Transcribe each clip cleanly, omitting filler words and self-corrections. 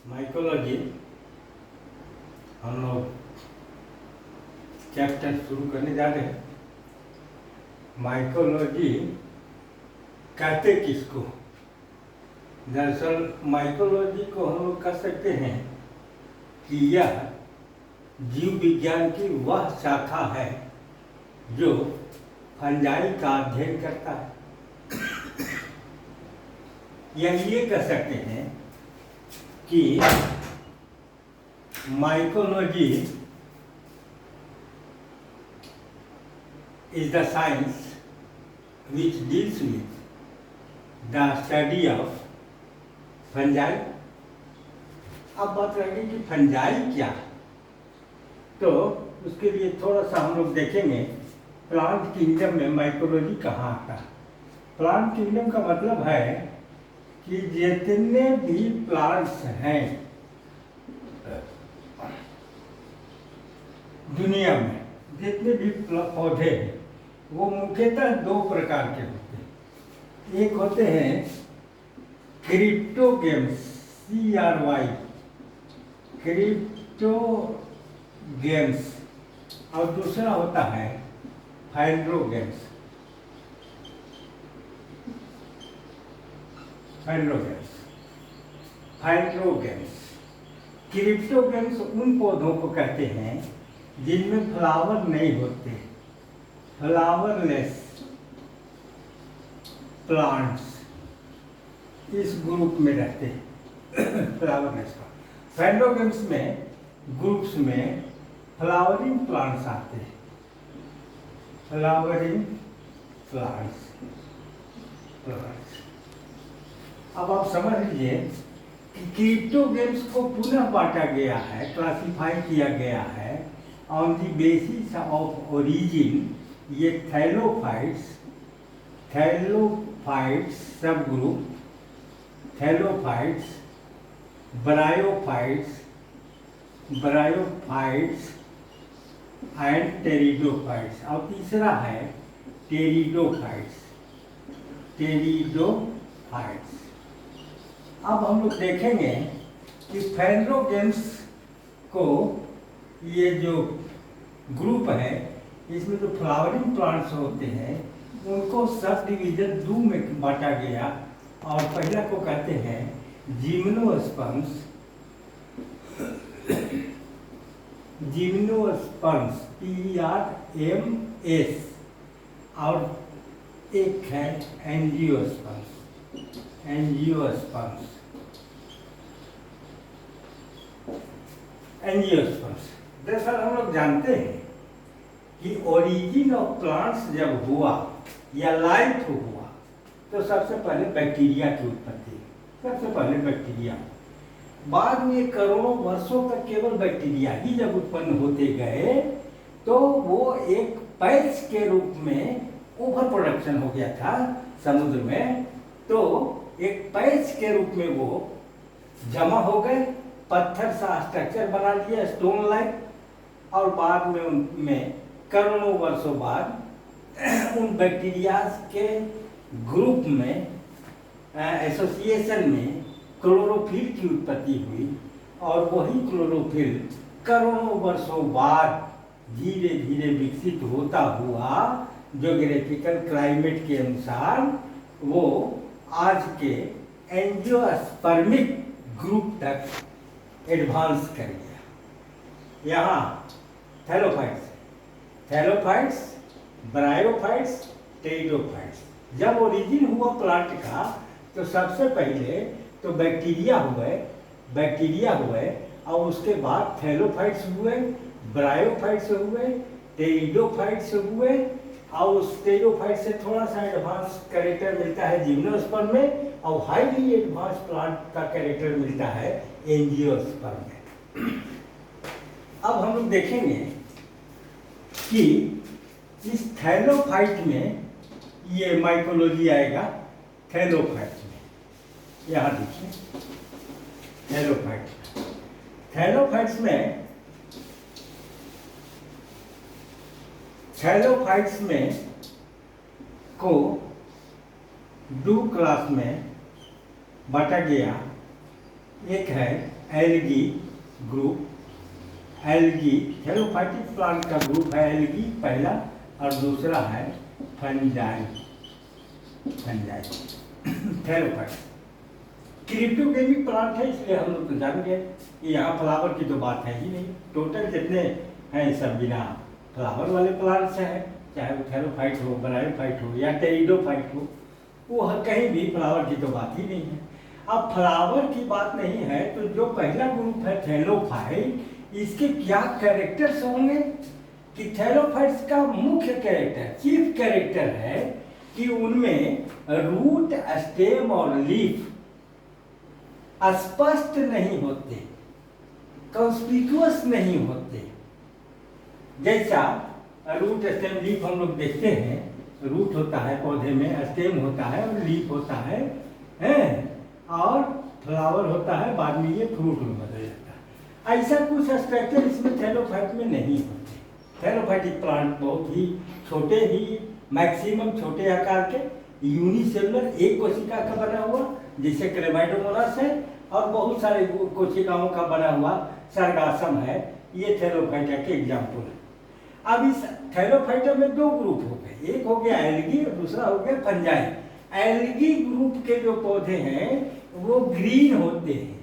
Mycology हम लोग chapter शुरू करने जा रहे हैं। माइकोलॉजी कहते किसको? दरअसल माइकोलॉजी को हम लोग कह सकते हैं कि यह जीव विज्ञान की वह शाखा है जो फंजाई का अध्ययन करता है। या ये कह सकते हैं कि mycology is the science which deals with the study of fungi। अब बात रहेगी कि फंजाई क्या है, तो उसके लिए थोड़ा सा हम लोग देखेंगे प्लांट किंगडम में माइकोलॉजी कहाँ आता है। प्लांट किंगडम का मतलब है कि जितने भी प्लांट्स हैं दुनिया में, जितने भी पौधे हैं वो मुख्यतः दो प्रकार के होते हैं। एक होते हैं क्रिप्टोगेम्स, CRY, क्रिप्टोगेम्स, और दूसरा होता है फाइंड्रोगेम्स। फाइंड्रोगेम्स क्रिप्टोगेम्स उन पौधों को कहते हैं जिनमें फ्लावर नहीं होते, फ्लावरलेस प्लांट्स इस ग्रुप में रहते हैं। फ्लावरलेस फाइंड्रोगेम्स में ग्रुप्स में फ्लावरिंग प्लांट्स आते हैं, फ्लावरिंग प्लांट्स। अब आप समझ लीजिए कि क्रिप्टोगेम्स को पुनः बांटा गया है, क्लासिफाई किया गया है on the basis of origin. ये थैलोफाइट्स सब group, thallophytes, bryophytes and pteridophytes, और तीसरा है टेरिडोफाइट्स। अब हम लोग देखेंगे कि फाइंड्रोगेम्स को, ये जो ग्रुप है इसमें जो फ्लावरिंग प्लांट्स होते हैं उनको सब डिवीजन दो में बांटा गया। और पहला को कहते हैं जिम्नोस्पर्म्स, PERMS, और एक है एंजियोस्पर्म्स। दरअसल हम लोग जानते हैं कि ओरिजिन ऑफ प्लांट्स जब हुआ या लाइफ हुआ तो सबसे पहले बैक्टीरिया की उत्पत्ति, सबसे पहले बैक्टीरिया। बाद में करोड़ों वर्षों तक केवल बैक्टीरिया ही जब उत्पन्न होते गए तो वो एक पैच के रूप में ओवर प्रोडक्शन हो गया था समुद्र में, तो एक पैच के रूप में वो जमा हो गए, पत्थर सा स्ट्रक्चर बना लिया, स्टोन लाइक। और बाद में उनमें करोड़ों वर्षों बाद उन बैक्टीरिया के ग्रुप में, एसोसिएशन में क्लोरोफिल की उत्पत्ति हुई। और वही क्लोरोफिल करोड़ों वर्षों बाद धीरे धीरे विकसित होता हुआ ज्योग्राफिकल क्लाइमेट के अनुसार वो आज के एंजियोस्पर्मिक ग्रुप तक एडवांस कर गया। यहाँ थैलोफाइट्स, ब्रायोफाइट्स, टेरिडोफाइट्स। जब ओरिजिन हुआ प्लांट का तो सबसे पहले तो बैक्टीरिया हुए, और उसके बाद थैलोफाइट्स हुए, ब्रायोफाइट्स हुए, टेरिडोफाइट्स हुए, और उस टेरिडोफाइट से थोड़ा सा एडवांस कैरेक्टर मिलता है जिम्नोस्पर्म में, और हाईली एडवांस प्लांट का कैरेक्टर मिलता है एंजियोस्पर्म में। अब हम लोग देखेंगे कि इस थैलोफाइट में ये माइकोलॉजी आएगा। थैलोफाइट में यहाँ देखिए थैलोफाइट्स में को दो क्लास में बांटा गया। एक है एल्गी ग्रुप, एल्गी थैलोफाइटिक प्लांट का ग्रुप है एल्गी पहला, और दूसरा है फंजाई, थैलोफाइट। क्रिप्टोगेमिक प्लांट है, इसलिए हम लोग तो जान गए कि यहाँ फ्लावर की तो बात है ही नहीं। टोटल जितने हैं सब बिना फ्लावर वाले प्लांट्स हैं, चाहे वो थैलोफाइट हो, ब्रायोफाइट हो या टेरिडोफाइट हो, वो कहीं भी फ्लावर की तो बात ही नहीं है। अब फ्लावर की बात नहीं है तो जो पहला ग्रुप है थैलोफाइट, इसके क्या कैरेक्टर्स होंगे कि थैलोफाइट्स का मुख्य कैरेक्टर, चीफ कैरेक्टर है कि उनमें रूट, स्टेम और लीफ स्पष्ट नहीं होते, कंस्पिक्यूअस नहीं होते। जैसा रूट, स्टेम, लीफ हम लोग देखते हैं, रूट होता है पौधे में, स्टेम होता है और लीफ होता है, और फ्लावर होता है, बाद में ये फ्रूट में बदल जाता है। ऐसा कुछ स्ट्रक्चर इसमें थैलोफाइट में नहीं होते। थैलोफाइटिक प्लांट बहुत ही छोटे ही, मैक्सिमम छोटे आकार के, यूनिसेलुलर, एक कोशिका का बना हुआ जैसे क्लेमाइडोमोनास है, और बहुत सारे कोशिकाओं का बना हुआ सर्गासम है। ये थैलोफाइटा के एग्जाम्पल है। अब इस थैलोफाइटा में दो ग्रुप हो गए, एक हो गया एल्गी और दूसरा हो गया फंजाई। एल्गी ग्रुप के जो पौधे हैं वो ग्रीन होते हैं,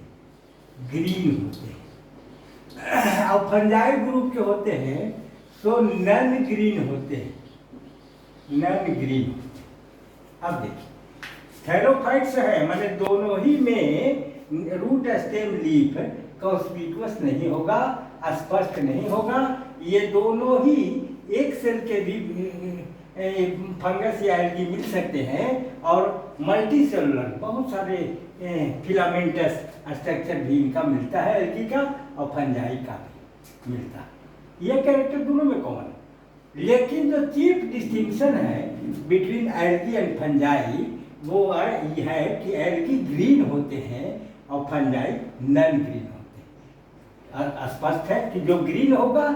ग्रीन होते हैं, और फंजाई ग्रुप के होते हैं तो नन ग्रीन होते हैं, नन ग्रीन। अब देखिए थैलोफाइट्स है, माने दोनों ही में रूट, स्टेम, लीफ कॉन्स्पिक्यूअस नहीं होगा, स्पष्ट नहीं होगा। ये दोनों ही एक सेल के भी फंगस या एल्गी मिल सकते हैं, और मल्टी सेलुलर बहुत सारे फिलामेंटस स्ट्रक्चर भी इनका मिलता है, एल्गी का और फंजाई का भी मिलता है। ये कैरेक्टर दोनों में कॉमन है। लेकिन जो चीफ डिस्टिंक्शन है बिटवीन एल्गी एंड फंजाई वो है कि एल्गी ग्रीन होते हैं और फंजाई नन ग्रीन होते हैं। स्पष्ट है कि जो ग्रीन होगा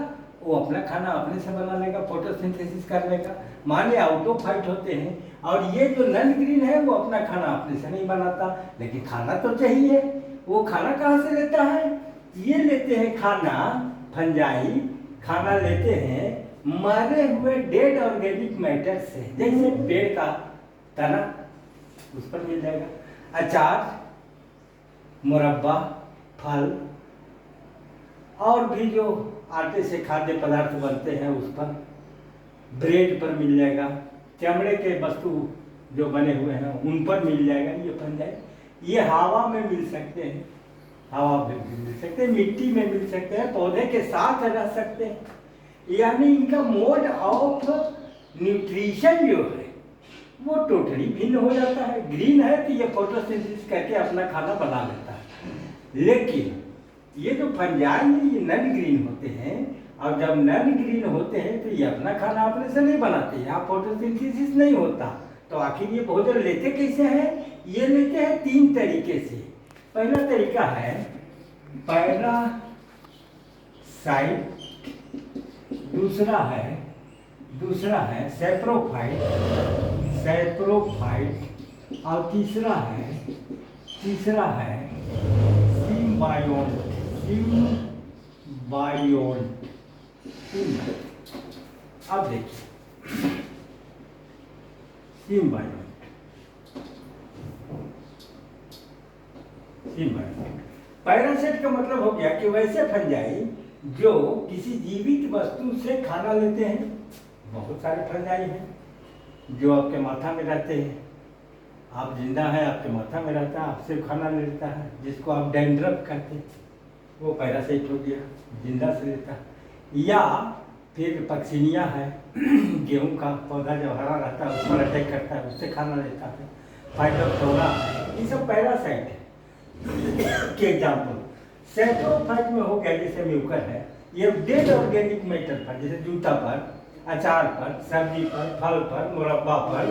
वो अपना खाना अपने से बना लेगा, फोटोसिंथेसिस कर लेगा, माने आउटोफाइट होते हैं। और ये जो नन ग्रीन है वो अपना खाना अपने से नहीं बनाता, लेकिन खाना तो चाहिए। वो खाना कहाँ से लेता है? ये लेते हैं खाना, फंजाई खाना लेते हैं मरे हुए डेड ऑर्गेनिक मैटर से, जैसे पेड़ का तना उस पर मिल जाएगा, अचार, मुरब्बा, फल, और भी जो आटे से खाद्य पदार्थ बनते हैं उस पर, ब्रेड पर मिल जाएगा, चमड़े के वस्तु जो बने हुए हैं उन पर मिल जाएगा। ये फंजाई ये हवा में मिल सकते हैं, हवा में भी मिल सकते हैं, मिट्टी में मिल सकते हैं, पौधे के साथ रह सकते हैं। यानी इनका मोड ऑफ न्यूट्रिशन जो है वो टोटली भिन्न हो जाता है। ग्रीन है तो ये फोटोसिंथेसिस करके अपना खाना बना लेता है, लेकिन ये जो फंजाई है ये नन ग्रीन होते हैं, और जब नन ग्रीन होते हैं तो ये अपना खाना अपने से नहीं बनाते, यहाँ फोटोसिंथेसिस नहीं होता। तो आखिर ये भोजन लेते कैसे हैं? ये लेते हैं तीन तरीके से। पहला तरीका है पैरासाइट, दूसरा है सैप्रोफाइट, और तीसरा है सिम्बायोट। अब देखिए सिम्बायोट, पैरासाइट का मतलब हो गया कि वैसे फंजाई जो किसी जीवित वस्तु से खाना लेते हैं। बहुत सारे फंजाई हैं जो आपके माथा में रहते हैं, आप जिंदा हैं, आपके माथा में रहता है, आपसे खाना ले लेता है, जिसको आप डैंड्रफ कहते हैं, वो पैरासाइट हो गया, जिंदा से लेता है। या फिर पक्सिनिया है, गेहूं का पौधा जब हरा रहता है उस पर अटैक करता है, उससे खाना लेता है। फाइटोप्थोरा, ये सब पैरासाइट है के एग्जाम्पल। सैप्रोफाइट में हो गया जैसे म्यूकर है, ये डेड ऑर्गेनिक मैटर पर, जैसे जूता पर, अचार पर, सब्जी पर, फल पर, मुरब्बा पर,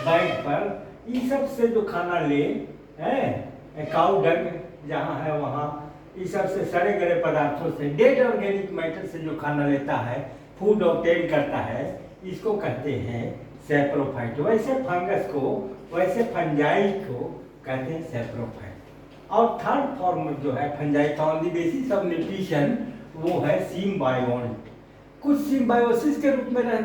बैग पर, ये सब से जो खाना ले, काऊ डंग जहाँ है वहाँ, ये सब से सड़े गले पदार्थों से, डेड ऑर्गेनिक मैटर से जो खाना लेता है, फूड ऑब्टेन करता है, इसको कहते हैं सैप्रोफाइट। वैसे फंगस को, वैसे फंजाई को कहते हैं सैप्रोफाइट। और थर्ड फॉर्म जो है फंजाई का on the basis of nutrition वो है सिम्बायोट। कुछ सिम्बायोसिस के रूप में रह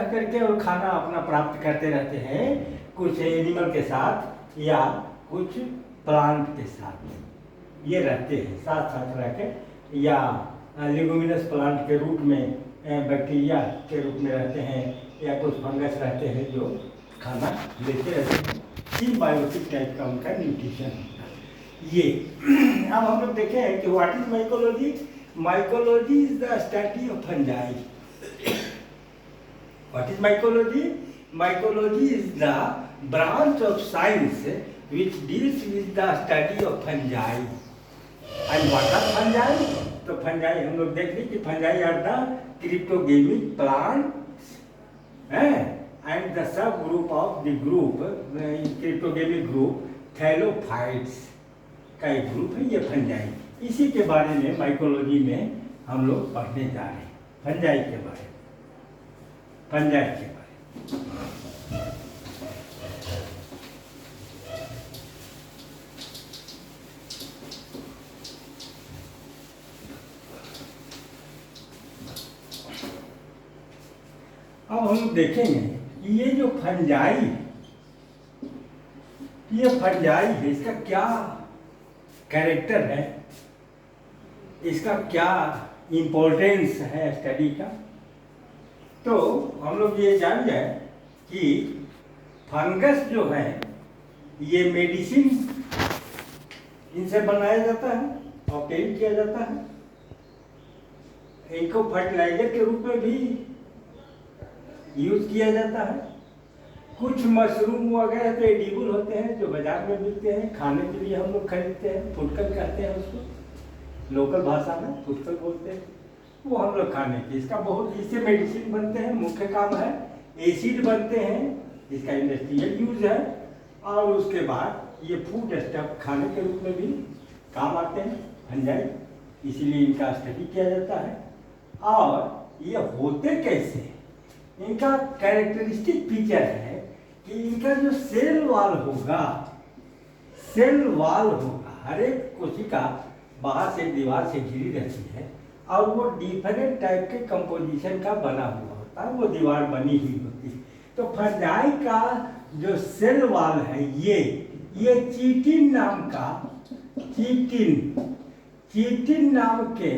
करके और खाना अपना प्राप्त करते रहते हैं, कुछ एनिमल के साथ या कुछ प्लांट के साथ ये रहते हैं, साथ साथ रह के, या लिगुमिनस प्लांट के रूप में बैक्टीरिया के रूप में रहते हैं, या कुछ फंगस रहते हैं जो खाना लेते रहते हैं। सिम्बायोटिक टाइप का उनका न्यूट्रिशन होता है ये। अब हम लोग देखें हैं कि what is mycology. Mycology is the study of fungi. What is mycology? Mycology is the branch of science which deals with the study of fungi. And what are fungi? तो fungi हम लोग देख ली कि fungi are the cryptogamic plants, and the subgroup of the group, cryptogamic group, thallophytes का एक group है ये fungi। इसी के बारे में माइकोलॉजी में हम लोग पढ़ने जा रहे हैं, fungi के बारे में, fungi के बारे में। अब हम देखेंगे कि ये जो फंजाई है, इसका क्या कैरेक्टर है, इसका क्या इम्पोर्टेंस है स्टडी का। तो हम लोग ये जान जाए कि फंगस जो है ये मेडिसिन इनसे बनाया जाता है, ऑब्टेन किया जाता है। इनको फर्टिलाइजर के रूप में भी यूज किया जाता है। कुछ मशरूम वगैरह तो एडिबल होते हैं जो बाजार में मिलते हैं, खाने के लिए हम लोग खरीदते हैं, फुटकल कहते हैं उसको, लोकल भाषा में फुटकल बोलते हैं, वो हम लोग खाने के, इसका बहुत, इससे मेडिसिन बनते हैं, मुख्य काम है। एसिड बनते हैं जिसका इंडस्ट्रियल यूज है, और उसके बाद ये फूड स्टफ खाने के रूप में भी काम आते हैं फंजाई, इसीलिए इनका स्टडी किया जाता है। और ये होते कैसे, इनका कैरेक्टरिस्टिक फीचर है कि इनका जो सेल वॉल होगा, हर एक कोशिका बाहर से दीवार से घिरी रहती है, और वो डिफरेंट टाइप के कंपोजिशन का बना हुआ होता है, वो दीवार बनी हुई होती है। तो फंजाई का जो सेल वॉल है ये चीटिन नाम के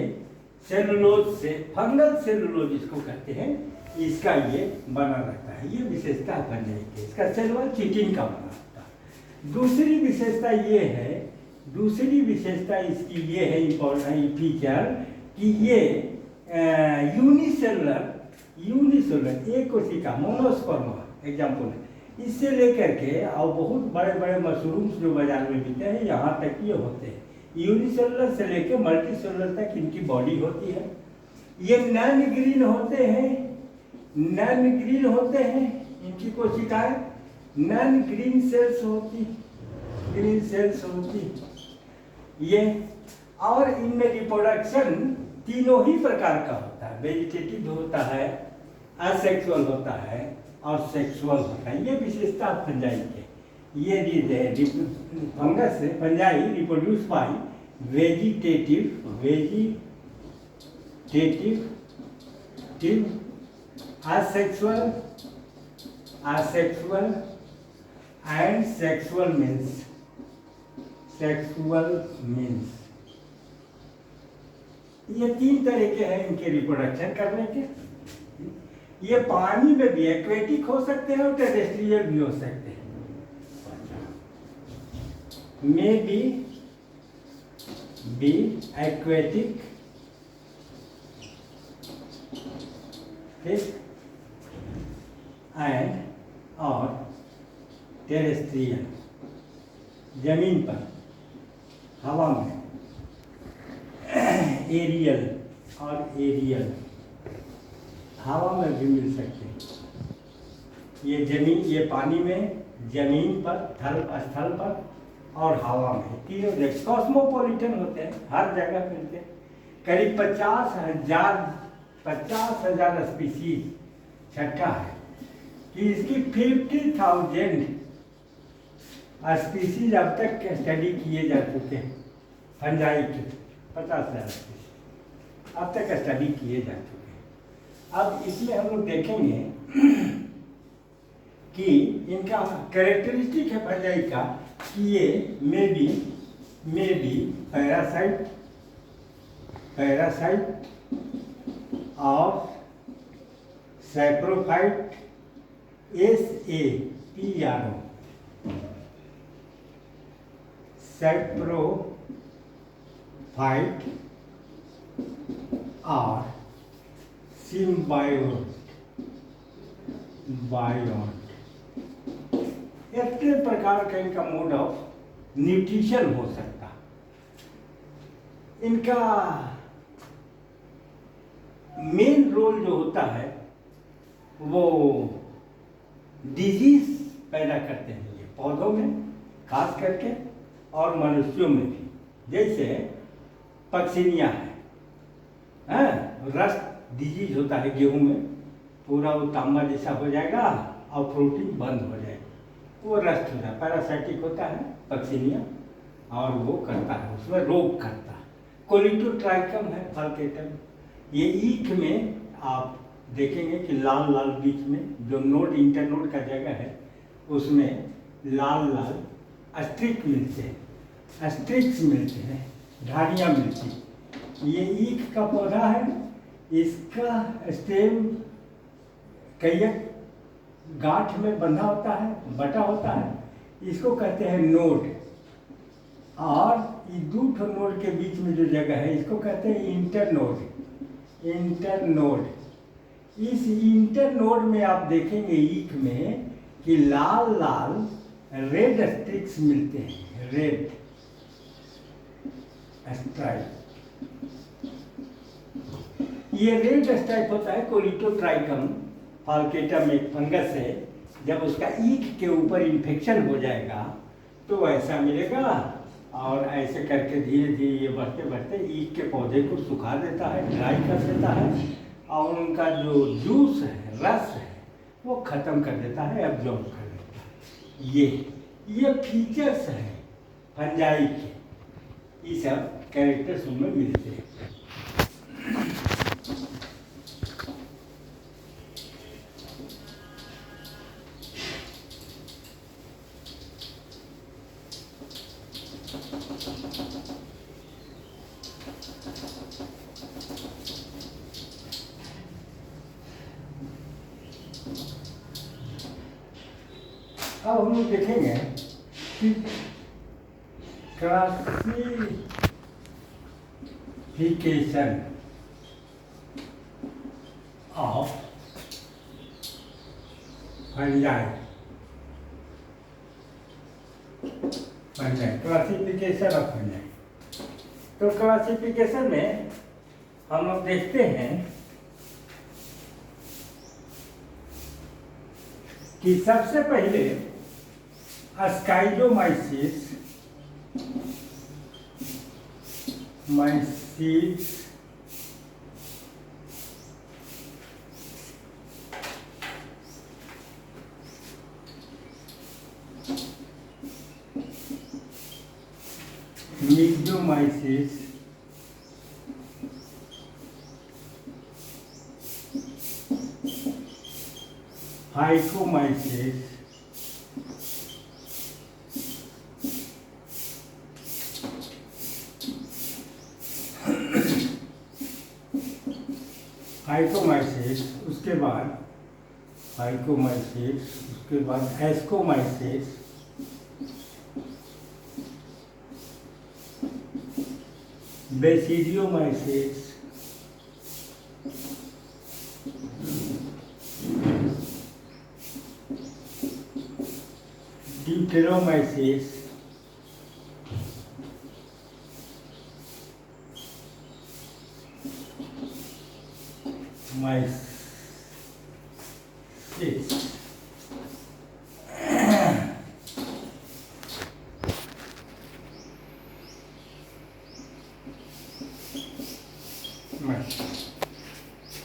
सेलुलोज से, फंगल सेलुलोज इसको कहते हैं, इसका ये बना रहता है। ये विशेषता है फंजाई की, इसका सेल वॉल चिटिन का बना रहता है। दूसरी विशेषता इसकी ये है इम्पोर्टेंट फीचर कि ये यूनिसेलुलर एक कोशिका मोनोस्पर्मा एग्जाम्पल है, इससे लेकर के और बहुत बड़े बड़े मशरूम्स जो बाजार में मिलते हैं यहाँ तक ये होते हैं। यूनिसेलुलर से लेकर मल्टीसेलुलर तक इनकी बॉडी होती है। ये नॉन ग्रीन होते हैं इनकी कोशिकाएं, नॉन ग्रीन सेल्स होती ये। और इनमें रिप्रोडक्शन तीनों ही प्रकार का होता है, वेजिटेटिव होता है, असेक्सुअल होता है और सेक्सुअल होता है। ये विशेषता फंजाई के। ये fungus fungi reproduce by vegetative asexual and sexual means ये तीन तरीके हैं इनके रिप्रोडक्शन करने के। ये पानी में भी एक्वेटिक हो सकते हैं और टेरेस्ट्रियल भी हो सकते हैं। May be aquatic fish and और टेरेस्ट्रियल, जमीन पर, हवा में, एरियल हवा में भी मिल सकते हैं। ये पानी में, जमीन पर, स्थल पर और हवा में, तीनों जगह कॉस्मोपॉलिटन होते हैं, हर जगह मिलते हैं। करीब 50,000 स्पीसीज। छठा है कि इसकी स्पीसीज अब तक स्टडी किए जा चुके हैं फंजाई के 50,000 स्पीसीज अब तक स्टडी किए जा चुके हैं। अब इसमें हम लोग देखेंगे कि इनका कैरेक्टरिस्टिक है फंजाई का कि ये मे बी पैरासाइट और सैप्रोफाइट SAPRO सैप्रोफाइट और सिम्बायोट इतने प्रकार का इनका मोड ऑफ न्यूट्रिशन हो सकता। इनका मेन रोल जो होता है वो डिजीज पैदा करते हैं ये पौधों में खास करके और मनुष्यों में भी। जैसे पक्सिनिया है रस्ट डिजीज होता है गेहूं में, पूरा वो तांबा जैसा हो जाएगा और प्रोटीन बंद हो जाएगा, वो रस्ट होता है, पैरासाइटिक होता है पक्सिनिया और वो करता है उसमें रोग करता है। कोलिटोट्राइकम है फाल्केटम, ये ईख में आप देखेंगे कि लाल लाल बीच में जो नोड इंटरनोड का जगह है उसमें लाल लाल स्ट्रिक मिलते हैं, स्ट्रिक्स मिलते हैं, धारियाँ मिलती। ये ईख का पौधा है, इसका स्टेम कैयक गांठ में बंधा होता है, बटा होता है, इसको कहते हैं नोड। और ये दो नोड के बीच में जो जगह है इसको कहते हैं इंटरनोड। इस इंटरनोड में आप देखेंगे ईख में कि लाल लाल रेड स्ट्रिक्स मिलते हैं, रेड स्ट्राइप। ये रेड स्ट्राइप होता है कोलिटोट्राइकम फाल्केटम एक फंगस है। जब उसका ईख के ऊपर इन्फेक्शन हो जाएगा तो ऐसा मिलेगा और ऐसे करके धीरे धीरे ये बढ़ते बढ़ते ईख के पौधे को सुखा देता है, ड्राई कर देता है और उनका जो जूस है, रस है, वो ख़त्म कर देता है, एब्जॉर्ब कर देता है। ये फीचर्स हैं फंजाई के, ये सब कैरेक्टर्स उनमें मिलते हैं। अब हम लोग देखेंगे कि classification of fungi, classification of fungi. तो क्लासिफिकेशन में हम लोग देखते हैं कि सबसे पहले स्काइलोमाइसिस मिक्सोमाइसिस फाइकोमाइसिस उसके बाद एस्कोमाइसिस, बेसिडियोमाइसिस, ड्यूटेरोमाइसिस,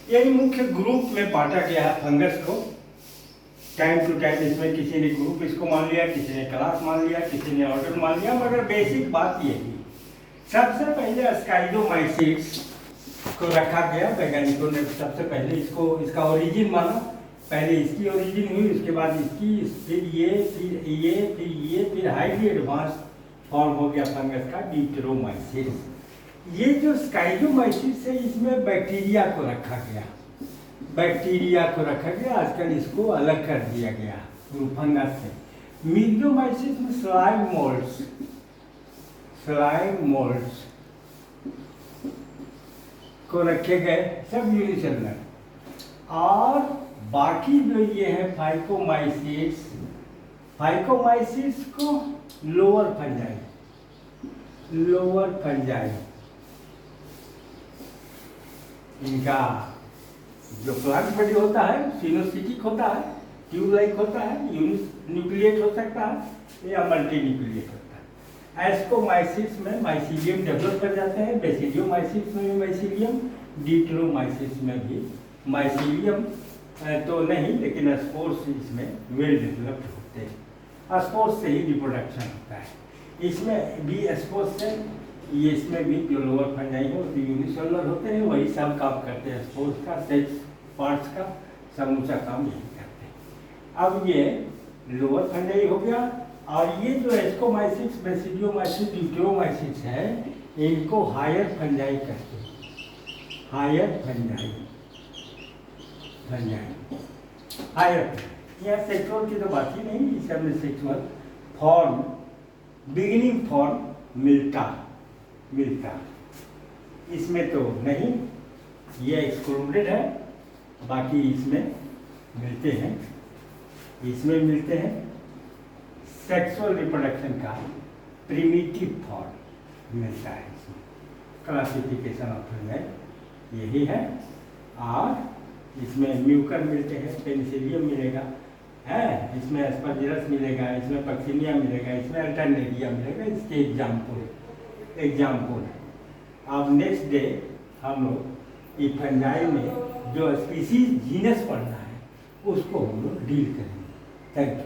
यही मुख्य ग्रुप में बांटा गया है फंगस को। टाइम टू टाइम इसमें किसी ने ग्रुप इसको मान लिया, किसी ने क्लास मान लिया, किसी ने ऑर्डर मान लिया, मगर बेसिक बात ये थी सबसे पहले स्काइडोमाइसिट्स को रखा गया। वैज्ञानिकों ने सबसे पहले इसका ओरिजिन माना। पहले इसकी ओरिजिन हुई, उसके बाद इसकी, फिर ये, फिर ये, फिर ये, फिर हाईली एडवांस फॉर्म हो गया फंगस का डिप्टेरोमाइसिट्स। ये जो स्काइडोमाइसिट्स है इसमें बैक्टीरिया को रखा गया, बैक्टीरिया को रखा गया। आजकल इसको अलग कर दिया गया फंगस से। मीडियोमाइसिस में स्लाइम मोल्ड्स को रखे गए, सब यूनिसेलुलर। और बाकी जो ये है फाइकोमाइसिट्स को लोअर फंजाई इनका जो प्लांट बॉडी होता है सिनोसिटिक होता है, ट्यूब लाइक होता है, न्यूक्लिएट हो सकता है या मल्टी न्यूक्लिएट होता है। एस्कोमाइसिट्स में माइसीलियम डेवलप कर जाते हैं, बेसिडियोमाइसिट्स में भी माइसीलियम, डिप्टेरोमाइसिट्स में भी माइसीलियम तो नहीं, लेकिन स्पोर्स इसमें वेल डेवलप्ड होते हैं। स्पोर्स से ही रिप्रोडक्शन होता है। इसमें भी स्पोर्स से ये इसमें भी जो लोअर फंजाई हो तो यूनिसेलुलर होते हैं, वही सब काम करते हैं। स्पोर्स का, सेक्स पार्ट्स का समूचा काम यही करते हैं। अब ये लोअर फंजाई हो गया। और ये जो एस्कोमाइसिट्स, बेसिडियोमाइसिट्स, डिप्टेरोमाइसिट्स है, इनको हायर फंजाई कहते हैं। हायर फंजाई हायर, यह सेक्सुअल की तो बात ही नहीं, इस सब में सेक्सुअल फॉर्म, बिगिनिंग फॉर्म मिलता इसमें तो नहीं, ये एक्सक्लूडेड है। बाकी इसमें मिलते हैं सेक्सुअल रिप्रोडक्शन का प्रिमिटिव फॉर्म मिलता है। इसमें क्लासिफिकेशन ऑफ फंजाई यही है। और इसमें म्यूकर मिलते हैं, पेनिसिलियम मिलेगा है, इसमें एस्परजिलस मिलेगा, इसमें पक्सिनिया मिलेगा, इसमें अल्टरनेरिया मिलेगा। इसके एग्जाम्पल अब नेक्स्ट डे हम लोग ये फंजाई में जो स्पीसीज जीनस पढ़ना है उसको हम लोग डील करेंगे। Thank you.